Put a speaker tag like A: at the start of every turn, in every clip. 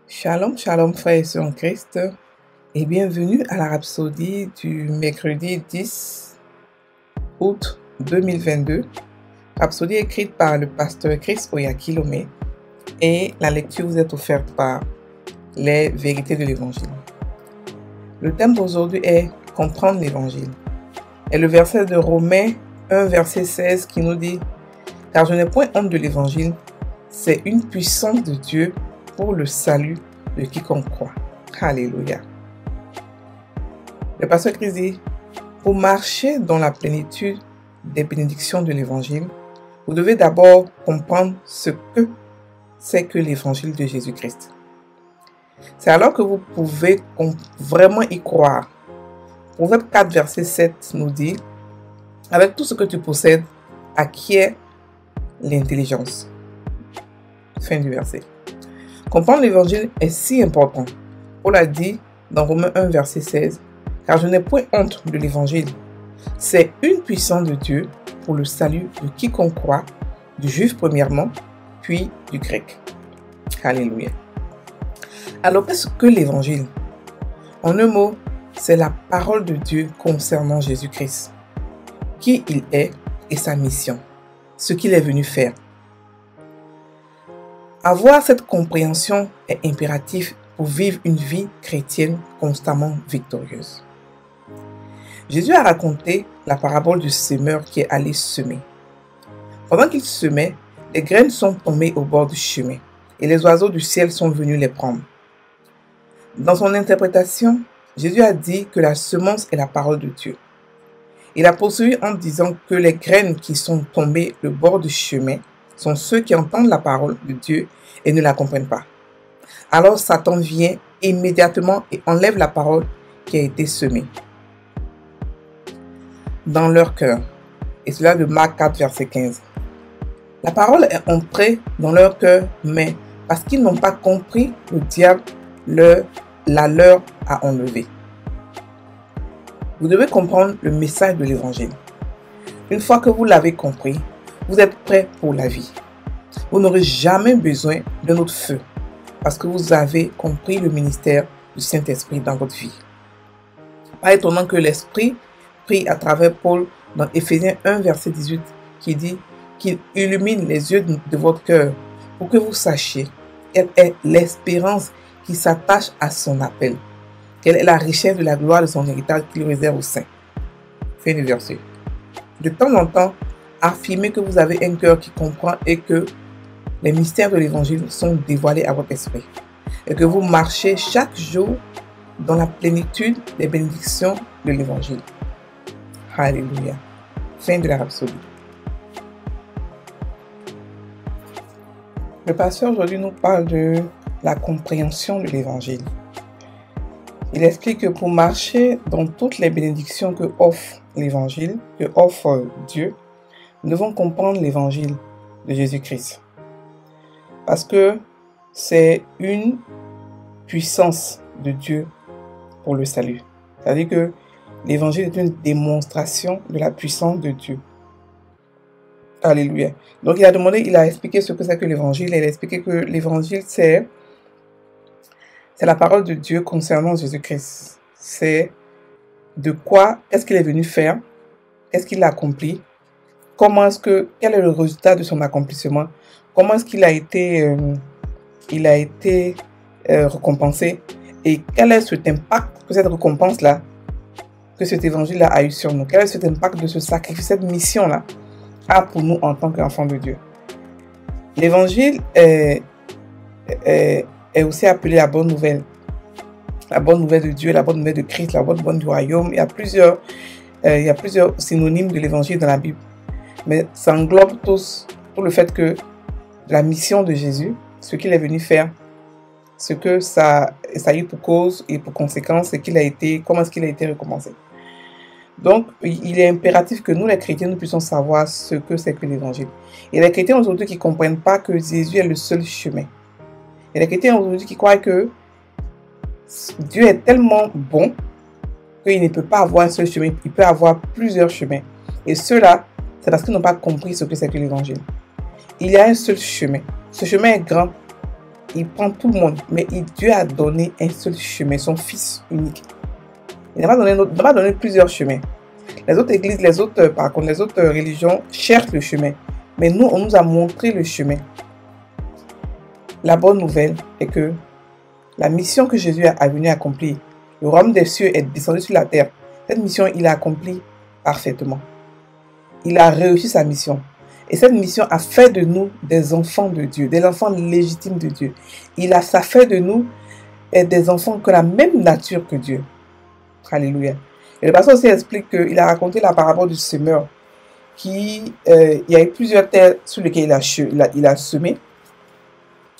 A: Shalom, shalom frères et sœurs en Christ et bienvenue à la rhapsodie du mercredi 10 août 2022. Rhapsodie écrite par le pasteur Chris Oyakilome et la lecture vous est offerte par les vérités de l'évangile. Le thème d'aujourd'hui est comprendre l'évangile. Et le verset de Romains 1 verset 16 qui nous dit « Car je n'ai point honte de l'évangile, c'est une puissance de Dieu pour le salut de quiconque croit. » Alléluia. Le pasteur Christ dit, pour marcher dans la plénitude des bénédictions de l'évangile, vous devez d'abord comprendre ce que c'est que l'évangile de Jésus-Christ. C'est alors que vous pouvez vraiment y croire. Proverbe 4 verset 7 nous dit, avec tout ce que tu possèdes, acquiert l'intelligence. Fin du verset. Comprendre l'évangile est si important. Paul a dit dans Romains 1 verset 16, « Car je n'ai point honte de l'évangile. C'est une puissance de Dieu pour le salut de quiconque croit, du juif premièrement, puis du grec. » Alléluia. Alors qu'est-ce que l'évangile? En un mot, c'est la parole de Dieu concernant Jésus-Christ, qui il est et sa mission, ce qu'il est venu faire. Avoir cette compréhension est impératif pour vivre une vie chrétienne constamment victorieuse. Jésus a raconté la parabole du semeur qui est allé semer. Pendant qu'il semait, les graines sont tombées au bord du chemin et les oiseaux du ciel sont venus les prendre. Dans son interprétation, Jésus a dit que la semence est la parole de Dieu. Il a poursuivi en disant que les graines qui sont tombées au bord du chemin sont ceux qui entendent la parole de Dieu et ne la comprennent pas. Alors Satan vient immédiatement et enlève la parole qui a été semée dans leur cœur. Et cela de Marc 4 verset 15. La parole est entrée dans leur cœur, mais parce qu'ils n'ont pas compris, le diable la leur a enlevé. Vous devez comprendre le message de l'évangile. Une fois que vous l'avez compris, vous êtes prêt pour la vie. Vous n'aurez jamais besoin d'un autre feu parce que vous avez compris le ministère du Saint-Esprit dans votre vie. Pas étonnant que l'Esprit prie à travers Paul dans Éphésiens 1 verset 18 qui dit qu'il illumine les yeux de votre cœur pour que vous sachiez quelle est l'espérance qui s'attache à son appel, quelle est la richesse de la gloire de son héritage qu'il réserve aux saints. Fin du verset. De temps en temps, affirmez que vous avez un cœur qui comprend et que les mystères de l'évangile sont dévoilés à votre esprit et que vous marchez chaque jour dans la plénitude des bénédictions de l'évangile. Alléluia. Fin de la rhapsodie. Le pasteur aujourd'hui nous parle de la compréhension de l'évangile. Il explique que pour marcher dans toutes les bénédictions que offre l'évangile, que offre Dieu, nous devons comprendre l'évangile de Jésus-Christ. Parce que c'est une puissance de Dieu pour le salut. C'est-à-dire que l'évangile est une démonstration de la puissance de Dieu. Alléluia. Donc il a expliqué ce que c'est que l'évangile. Il a expliqué que l'évangile c'est la parole de Dieu concernant Jésus-Christ. C'est de quoi, qu'est-ce qu'il est venu faire, qu'est-ce qu'il a accompli, quel est le résultat de son accomplissement, comment est-ce qu'il a été, récompensé et quel est cet impact que cette récompense-là, que cet évangile-là a eu sur nous, quel est cet impact de ce sacrifice, cette mission-là a pour nous en tant qu'enfants de Dieu. L'évangile est aussi appelé la bonne nouvelle. La bonne nouvelle de Dieu, la bonne nouvelle de Christ, la bonne nouvelle du royaume. Il y a plusieurs synonymes de l'évangile dans la Bible. Mais ça englobe tout le fait que la mission de Jésus, ce qu'il est venu faire, ce que ça a eu pour cause et pour conséquence, comment est-ce qu'il a été récompensé. Donc, il est impératif que nous, les chrétiens, nous puissions savoir ce que c'est que l'évangile. Et les chrétiens aujourd'hui qui ne comprennent pas que Jésus est le seul chemin. Et les chrétiens aujourd'hui qui croient que Dieu est tellement bon qu'il ne peut pas avoir un seul chemin, il peut avoir plusieurs chemins. Et ceux-là, c'est parce qu'ils n'ont pas compris ce que c'est que l'évangile. Il y a un seul chemin. Ce chemin est grand. il prend tout le monde, mais Dieu a donné un seul chemin, son Fils unique. Il n'a pas donné plusieurs chemins. Les autres églises, les autres religions cherchent le chemin. Mais nous, on nous a montré le chemin. La bonne nouvelle est que la mission que Jésus a venu accomplir, le royaume des cieux est descendu sur la terre. Cette mission, il l'a accomplie parfaitement. Il a réussi sa mission. Et cette mission a fait de nous des enfants de Dieu, des enfants légitimes de Dieu. Ça fait de nous des enfants qui ont la même nature que Dieu. Alléluia. Et le pasteur aussi explique qu'il a raconté la parabole du semeur. Il y a eu plusieurs terres sur lesquelles il a semé.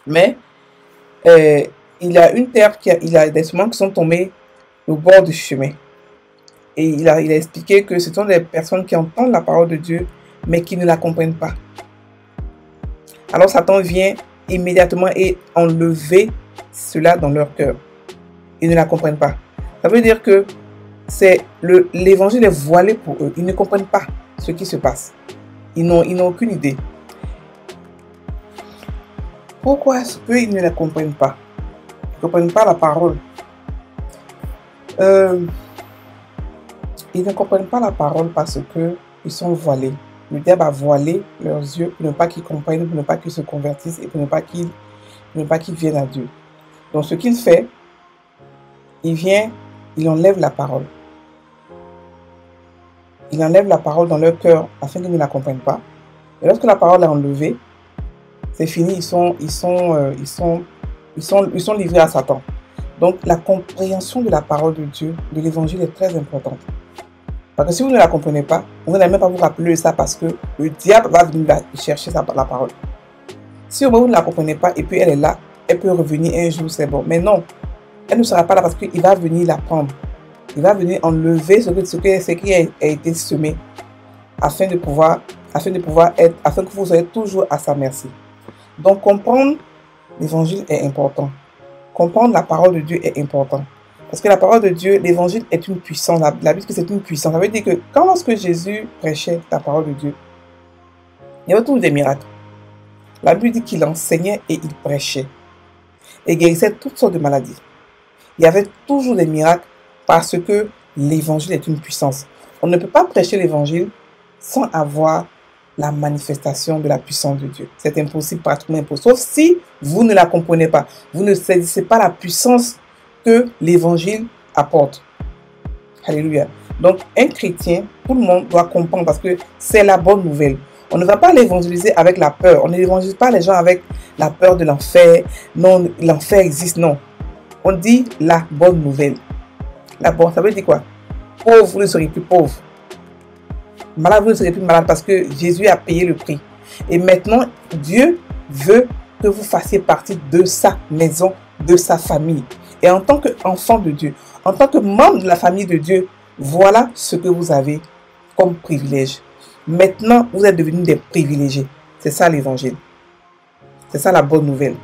A: Mais il y a une terre, il y a des semences qui sont tombées au bord du chemin. Et il a expliqué que ce sont des personnes qui entendent la parole de Dieu, mais qui ne la comprennent pas. Alors Satan vient immédiatement et enlever cela dans leur cœur. Ils ne la comprennent pas. Ça veut dire que l'évangile est voilé pour eux. Ils ne comprennent pas ce qui se passe. Ils n'ont aucune idée. Pourquoi est-ce qu'ils ne la comprennent pas? Ils ne comprennent pas la parole. Ils ne comprennent pas la parole parce qu'ils sont voilés. Le diable a voilé leurs yeux pour ne pas qu'ils comprennent, pour ne pas qu'ils se convertissent et pour ne pas qu'ils viennent à Dieu. Donc ce qu'il fait, il enlève la parole. Il enlève la parole dans leur cœur afin qu'ils ne la comprennent pas. Et lorsque la parole est enlevée, c'est fini, ils sont livrés à Satan. Donc la compréhension de la parole de Dieu, de l'évangile est très importante. Parce que si vous ne la comprenez pas, vous n'allez même pas vous rappeler de ça parce que le diable va venir chercher la parole. Si au moins vous ne la comprenez pas et puis elle est là, elle peut revenir un jour, c'est bon. Mais non, elle ne sera pas là parce qu'il va venir la prendre. Il va venir enlever ce qui a été semé afin que vous soyez toujours à sa merci. Donc comprendre l'évangile est important. Comprendre la parole de Dieu est important. Parce que la parole de Dieu, l'évangile est une puissance. La Bible dit que c'est une puissance. Ça veut dire que lorsque Jésus prêchait la parole de Dieu, il y avait toujours des miracles. La Bible dit qu'il enseignait et il prêchait. Et guérissait toutes sortes de maladies. Il y avait toujours des miracles parce que l'évangile est une puissance. On ne peut pas prêcher l'évangile sans avoir la manifestation de la puissance de Dieu. C'est impossible, pratiquement impossible. Sauf si vous ne la comprenez pas. Vous ne saisissez pas la puissance que l'évangile apporte. Alléluia. Donc, un chrétien, tout le monde doit comprendre parce que c'est la bonne nouvelle. On ne va pas l'évangéliser avec la peur. On ne l'évangélise pas les gens avec la peur de l'enfer. Non, l'enfer existe, non. On dit la bonne nouvelle. La bonne, ça veut dire quoi? Pauvre, vous ne serez plus pauvre. Malade, vous ne serez plus malade parce que Jésus a payé le prix. Et maintenant, Dieu veut que vous fassiez partie de sa maison, de sa famille. Et en tant qu'enfant de Dieu, en tant que membre de la famille de Dieu, voilà ce que vous avez comme privilège. Maintenant, vous êtes devenus des privilégiés. C'est ça l'évangile. C'est ça la bonne nouvelle.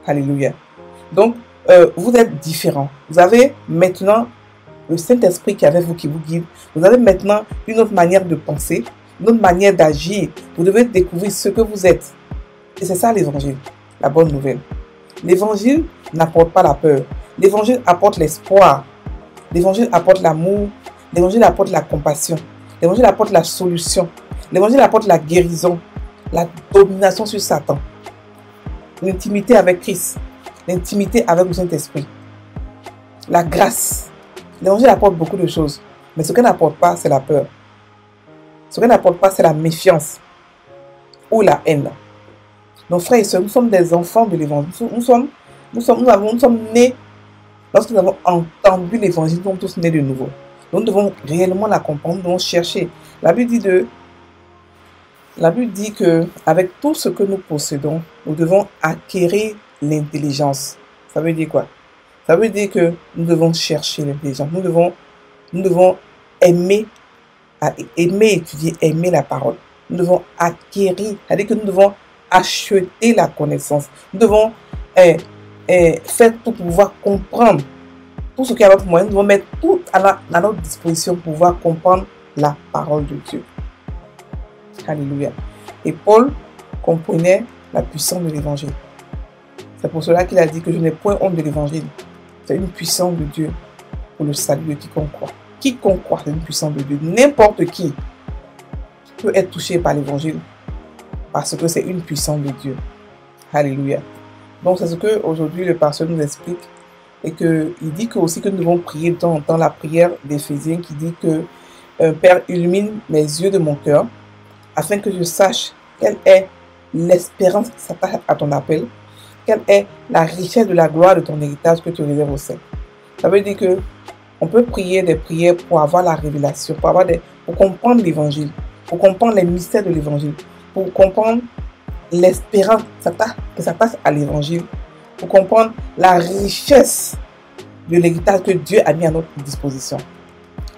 A: Alléluia. Donc, vous êtes différents. Vous avez maintenant le Saint-Esprit qui est avec vous, qui vous guide. Vous avez maintenant une autre manière de penser, une autre manière d'agir. Vous devez découvrir ce que vous êtes. Et c'est ça l'évangile, la bonne nouvelle. L'évangile n'apporte pas la peur. L'évangile apporte l'espoir. L'évangile apporte l'amour. L'évangile apporte la compassion. L'évangile apporte la solution. L'évangile apporte la guérison, la domination sur Satan, l'intimité avec Christ, l'intimité avec le Saint-Esprit, la grâce. L'évangile apporte beaucoup de choses. Mais ce qu'elle n'apporte pas, c'est la peur. Ce qu'elle n'apporte pas, c'est la méfiance ou la haine. Donc, frères et sœurs, nous sommes des enfants de l'évangile. Nous sommes nés, lorsque nous avons entendu l'évangile, nous sommes tous nés de nouveau. Nous devons réellement la comprendre, nous devons chercher. La Bible dit que avec tout ce que nous possédons, nous devons acquérir l'intelligence. Ça veut dire quoi? Ça veut dire que nous devons chercher l'intelligence. Nous devons aimer étudier, aimer la parole. Nous devons acquérir, c'est-à-dire que nous devons acheter la connaissance. Nous devons faire tout pour pouvoir comprendre tout ce qu'il y a pour moi. Nous devons mettre tout à notre disposition pour pouvoir comprendre la parole de Dieu. Alléluia. Et Paul comprenait la puissance de l'évangile. C'est pour cela qu'il a dit que je n'ai point honte de l'évangile. C'est une puissance de Dieu pour le salut de quiconque croit. Quiconque croit, c'est une puissance de Dieu. N'importe qui peut être touché par l'évangile parce que c'est une puissance de Dieu. Alléluia. Donc c'est ce que aujourd'hui le pasteur nous explique et qu'il dit que aussi que nous devons prier dans la prière d'Éphésiens qui dit que Père, illumine mes yeux de mon cœur afin que je sache quelle est l'espérance qui s'attache à ton appel, quelle est la richesse de la gloire de ton héritage que tu réserves aux saints. Ça veut dire que on peut prier des prières pour avoir la révélation, pour comprendre l'évangile, pour comprendre les mystères de l'évangile, pour comprendre l'espérance que s'attache à l'évangile, pour comprendre la richesse de l'héritage que Dieu a mis à notre disposition.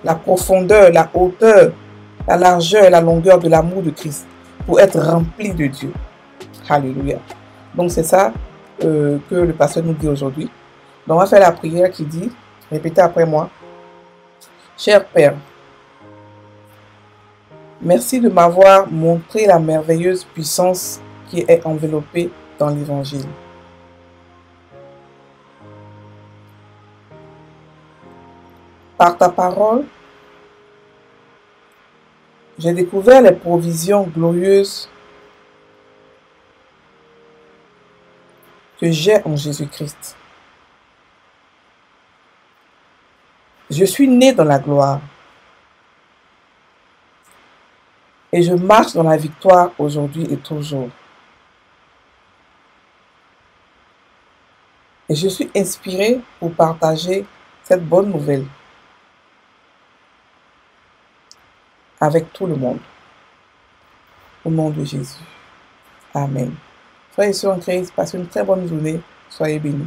A: La profondeur, la hauteur, la largeur et la longueur de l'amour de Christ pour être rempli de Dieu. Alléluia. Donc c'est ça que le pasteur nous dit aujourd'hui. Donc on va faire la prière qui dit, répétez après moi, cher Père, merci de m'avoir montré la merveilleuse puissance qui est enveloppée dans l'Évangile. Par ta parole, j'ai découvert les provisions glorieuses que j'ai en Jésus-Christ. Je suis né dans la gloire et je marche dans la victoire aujourd'hui et toujours. Et je suis inspiré pour partager cette bonne nouvelle avec tout le monde. Au nom de Jésus. Amen. Frères et sœurs en Christ, passez une très bonne journée. Soyez bénis.